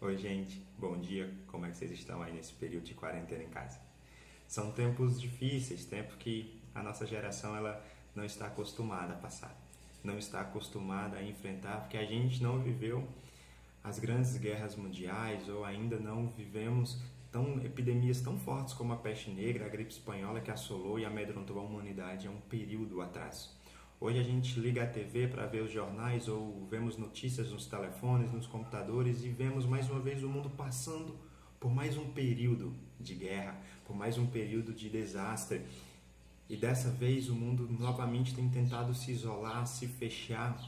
Oi, gente, bom dia. Como é que vocês estão aí nesse período de quarentena em casa? São tempos difíceis, tempo que a nossa geração ela não está acostumada a passar, não está acostumada a enfrentar, porque a gente não viveu as grandes guerras mundiais ou ainda não vivemos epidemias tão fortes como a peste negra, a gripe espanhola que assolou e amedrontou a humanidade há um período atrás. Hoje a gente liga a TV para ver os jornais ou vemos notícias nos telefones, nos computadores e vemos mais uma vez o mundo passando por mais um período de guerra, por mais um período de desastre. E dessa vez o mundo novamente tem tentado se isolar, se fechar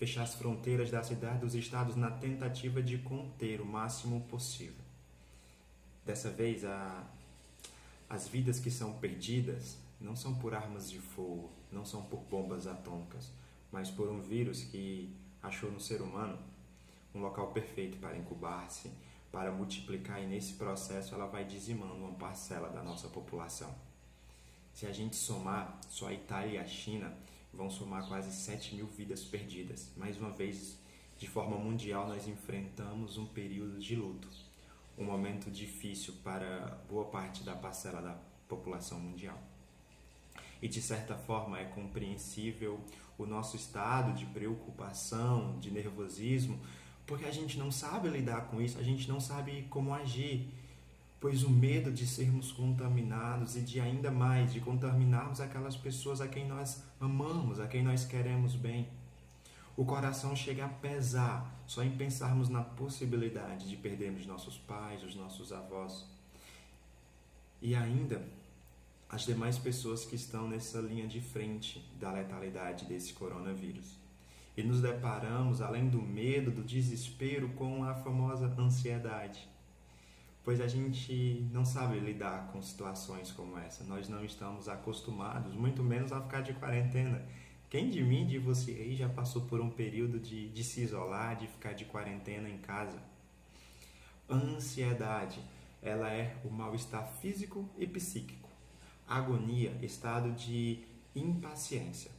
as fronteiras da cidade, dos estados na tentativa de conter o máximo possível. Dessa vez as vidas que são perdidas não são por armas de fogo, não são por bombas atômicas, mas por um vírus que achou no ser humano um local perfeito para incubar-se, para multiplicar, e nesse processo ela vai dizimando uma parcela da nossa população. Se a gente somar, só a Itália e a China vão somar quase 7 mil vidas perdidas. Mais uma vez, de forma mundial, nós enfrentamos um período de luto, um momento difícil para boa parte da parcela da população mundial. E de certa forma é compreensível o nosso estado de preocupação, de nervosismo, porque a gente não sabe lidar com isso, a gente não sabe como agir, pois o medo de sermos contaminados e de ainda mais, de contaminarmos aquelas pessoas a quem nós amamos, a quem nós queremos bem. O coração chega a pesar só em pensarmos na possibilidade de perdermos nossos pais, os nossos avós. E ainda as demais pessoas que estão nessa linha de frente da letalidade desse coronavírus. E nos deparamos, além do medo, do desespero, com a famosa ansiedade. Pois a gente não sabe lidar com situações como essa. Nós não estamos acostumados, muito menos a ficar de quarentena. Quem de mim, de você aí, já passou por um período de se isolar, de ficar de quarentena em casa? A ansiedade, ela é o mal-estar físico e psíquico. Agonia, estado de impaciência.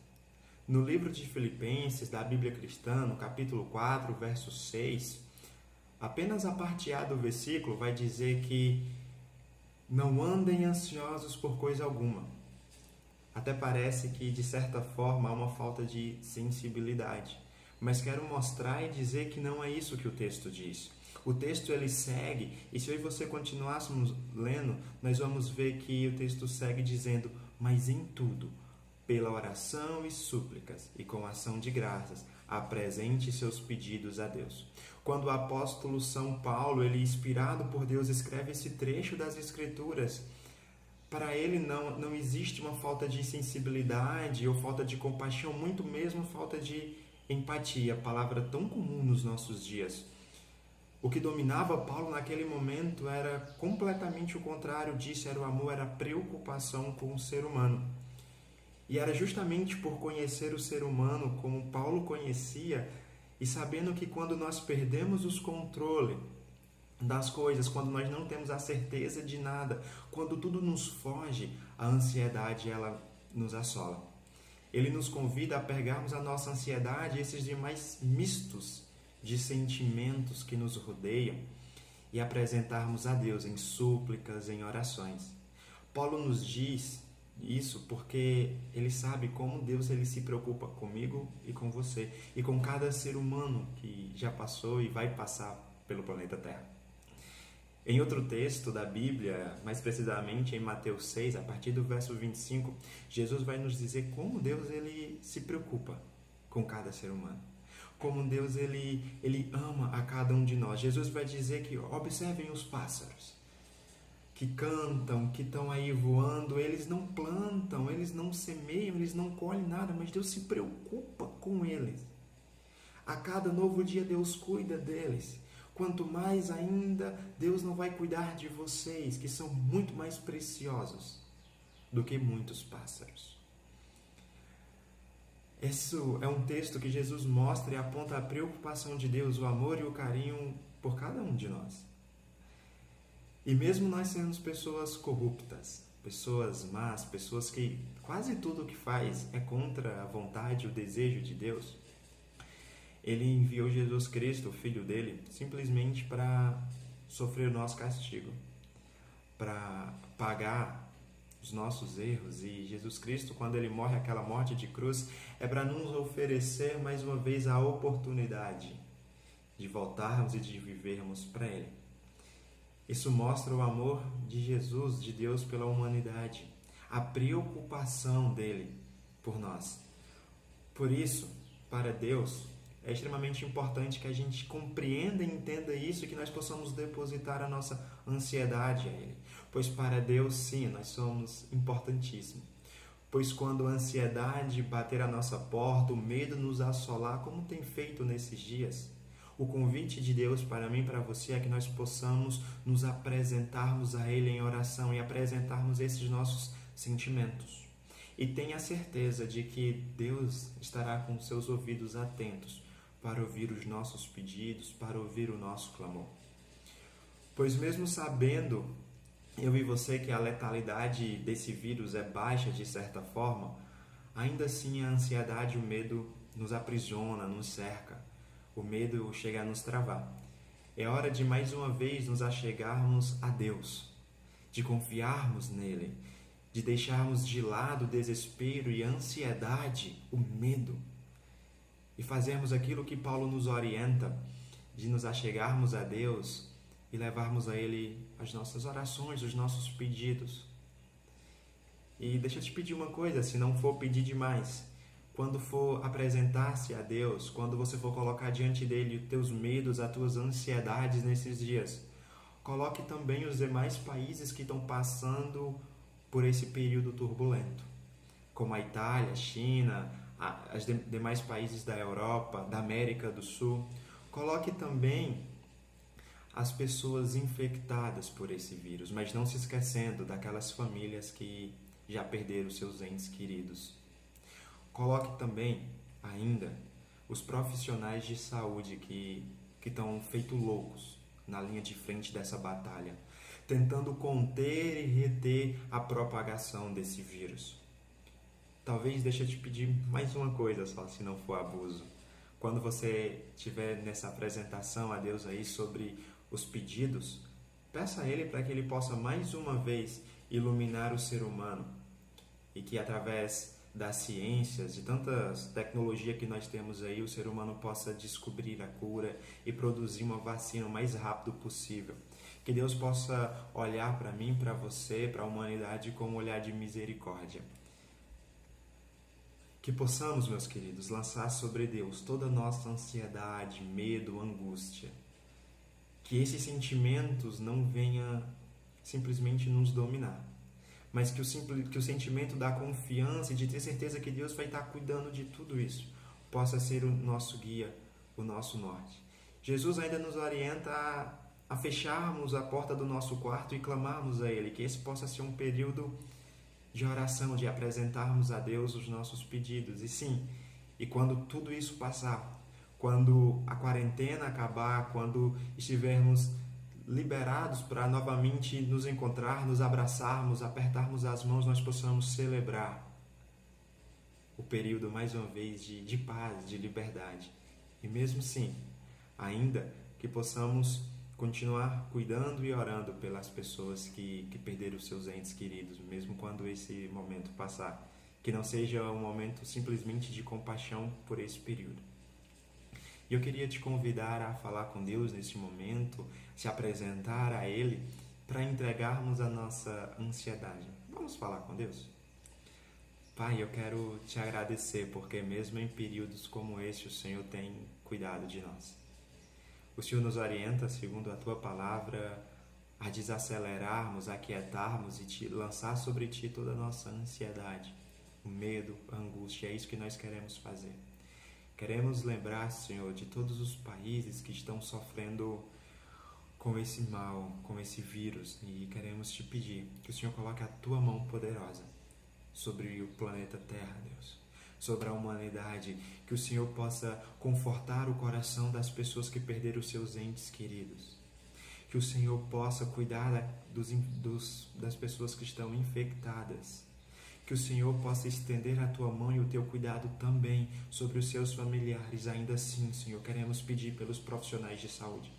No livro de Filipenses, da Bíblia Cristã, no capítulo 4, verso 6, apenas a parte A do versículo vai dizer que não andem ansiosos por coisa alguma. Até parece que, de certa forma, há uma falta de sensibilidade. Mas quero mostrar e dizer que não é isso que o texto diz. O texto ele segue, e se eu e você continuássemos lendo, nós vamos ver que o texto segue dizendo: mas em tudo, pela oração e súplicas e com ação de graças, apresente seus pedidos a Deus. Quando o apóstolo São Paulo, ele inspirado por Deus, escreve esse trecho das Escrituras, para ele não existe uma falta de sensibilidade ou falta de compaixão, muito mesmo falta de empatia, palavra tão comum nos nossos dias. O que dominava Paulo naquele momento era completamente o contrário disso, era o amor, era a preocupação com o ser humano. E era justamente por conhecer o ser humano como Paulo conhecia, e sabendo que quando nós perdemos os controles das coisas, quando nós não temos a certeza de nada, quando tudo nos foge, a ansiedade ela nos assola. Ele nos convida a pegarmos a nossa ansiedade e esses demais mistos de sentimentos que nos rodeiam e apresentarmos a Deus em súplicas, em orações. Paulo nos diz isso porque ele sabe como Deus ele se preocupa comigo e com você e com cada ser humano que já passou e vai passar pelo planeta Terra. Em outro texto da Bíblia, mais precisamente em Mateus 6, a partir do verso 25, Jesus vai nos dizer como Deus ele se preocupa com cada ser humano. Como Deus ele ama a cada um de nós. Jesus vai dizer que observem os pássaros, que cantam, que estão aí voando, eles não plantam, eles não semeiam, eles não colhem nada, mas Deus se preocupa com eles. A cada novo dia Deus cuida deles. Quanto mais ainda, Deus não vai cuidar de vocês, que são muito mais preciosos do que muitos pássaros. Isso é um texto que Jesus mostra e aponta a preocupação de Deus, o amor e o carinho por cada um de nós. E mesmo nós sendo pessoas corruptas, pessoas más, pessoas que quase tudo o que faz é contra a vontade e o desejo de Deus, Ele enviou Jesus Cristo, o Filho dele, simplesmente para sofrer o nosso castigo, para pagar os nossos erros. E Jesus Cristo, quando ele morre aquela morte de cruz, é para nos oferecer mais uma vez a oportunidade de voltarmos e de vivermos para ele. Isso mostra o amor de Jesus, de Deus pela humanidade, a preocupação dele por nós. Por isso, para Deus, é extremamente importante que a gente compreenda e entenda isso e que nós possamos depositar a nossa ansiedade a Ele. Pois para Deus, sim, nós somos importantíssimos. Pois quando a ansiedade bater a nossa porta, o medo nos assolar, como tem feito nesses dias, o convite de Deus para mim e para você é que nós possamos nos apresentarmos a Ele em oração e apresentarmos esses nossos sentimentos. E tenha certeza de que Deus estará com seus ouvidos atentos para ouvir os nossos pedidos, para ouvir o nosso clamor. Pois mesmo sabendo, eu e você, que a letalidade desse vírus é baixa de certa forma, ainda assim a ansiedade e o medo nos aprisiona, nos cerca. O medo chega a nos travar. É hora de mais uma vez nos achegarmos a Deus, de confiarmos nele, de deixarmos de lado o desespero e a ansiedade, o medo, e fazermos aquilo que Paulo nos orienta, de nos achegarmos a Deus e levarmos a Ele as nossas orações, os nossos pedidos. E deixa eu te pedir uma coisa, se não for pedir demais, quando for apresentar-se a Deus, quando você for colocar diante dele os teus medos, as tuas ansiedades nesses dias, coloque também os demais países que estão passando por esse período turbulento, como a Itália, a China, os demais países da Europa, da América do Sul. Coloque também as pessoas infectadas por esse vírus, mas não se esquecendo daquelas famílias que já perderam seus entes queridos. Coloque também, ainda, os profissionais de saúde que estão feito loucos na linha de frente dessa batalha, tentando conter e reter a propagação desse vírus. Talvez deixe eu te pedir mais uma coisa só, se não for abuso. Quando você estiver nessa apresentação a Deus aí sobre os pedidos, peça a Ele para que Ele possa mais uma vez iluminar o ser humano e que através das ciências, de tanta tecnologia que nós temos aí, o ser humano possa descobrir a cura e produzir uma vacina o mais rápido possível. Que Deus possa olhar para mim, para você, para a humanidade com um olhar de misericórdia. Que possamos, meus queridos, lançar sobre Deus toda a nossa ansiedade, medo, angústia. Que esses sentimentos não venham simplesmente nos dominar, mas que o sentimento da confiança e de ter certeza que Deus vai estar cuidando de tudo isso possa ser o nosso guia, o nosso norte. Jesus ainda nos orienta a fecharmos a porta do nosso quarto e clamarmos a Ele, que esse possa ser um período de oração, de apresentarmos a Deus os nossos pedidos. E sim, e quando tudo isso passar, quando a quarentena acabar, quando estivermos liberados para novamente nos encontrar, nos abraçarmos, apertarmos as mãos, nós possamos celebrar o período mais uma vez de paz, de liberdade. E mesmo assim, ainda que possamos continuar cuidando e orando pelas pessoas que perderam seus entes queridos, mesmo quando esse momento passar. Que não seja um momento simplesmente de compaixão por esse período. E eu queria te convidar a falar com Deus nesse momento, se apresentar a Ele, para entregarmos a nossa ansiedade. Vamos falar com Deus? Pai, eu quero te agradecer, porque mesmo em períodos como este, o Senhor tem cuidado de nós. O Senhor nos orienta, segundo a Tua palavra, a desacelerarmos, a aquietarmos e lançar sobre Ti toda a nossa ansiedade, o medo, a angústia. É isso que nós queremos fazer. Queremos lembrar, Senhor, de todos os países que estão sofrendo com esse mal, com esse vírus. E queremos Te pedir que o Senhor coloque a Tua mão poderosa sobre o planeta Terra, Deus. Sobre a humanidade, que o Senhor possa confortar o coração das pessoas que perderam seus entes queridos. Que o Senhor possa cuidar das pessoas que estão infectadas. Que o Senhor possa estender a tua mão e o teu cuidado também sobre os seus familiares. Ainda assim, Senhor, queremos pedir pelos profissionais de saúde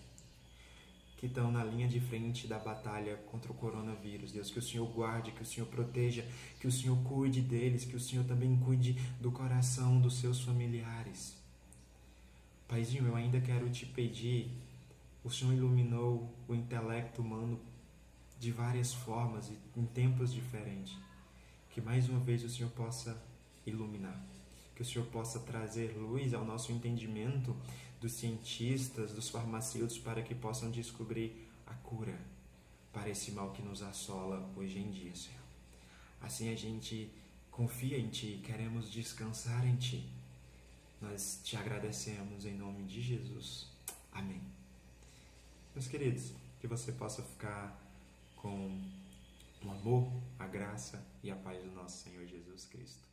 que estão na linha de frente da batalha contra o coronavírus. Deus, que o Senhor guarde, que o Senhor proteja, que o Senhor cuide deles, que o Senhor também cuide do coração dos seus familiares. Paizinho, eu ainda quero te pedir, o Senhor iluminou o intelecto humano de várias formas e em tempos diferentes. Que mais uma vez o Senhor possa iluminar, que o Senhor possa trazer luz ao nosso entendimento dos cientistas, dos farmacêuticos, para que possam descobrir a cura para esse mal que nos assola hoje em dia, Senhor. Assim a gente confia em Ti, queremos descansar em Ti. Nós te agradecemos em nome de Jesus. Amém. Meus queridos, que você possa ficar com o amor, a graça e a paz do nosso Senhor Jesus Cristo.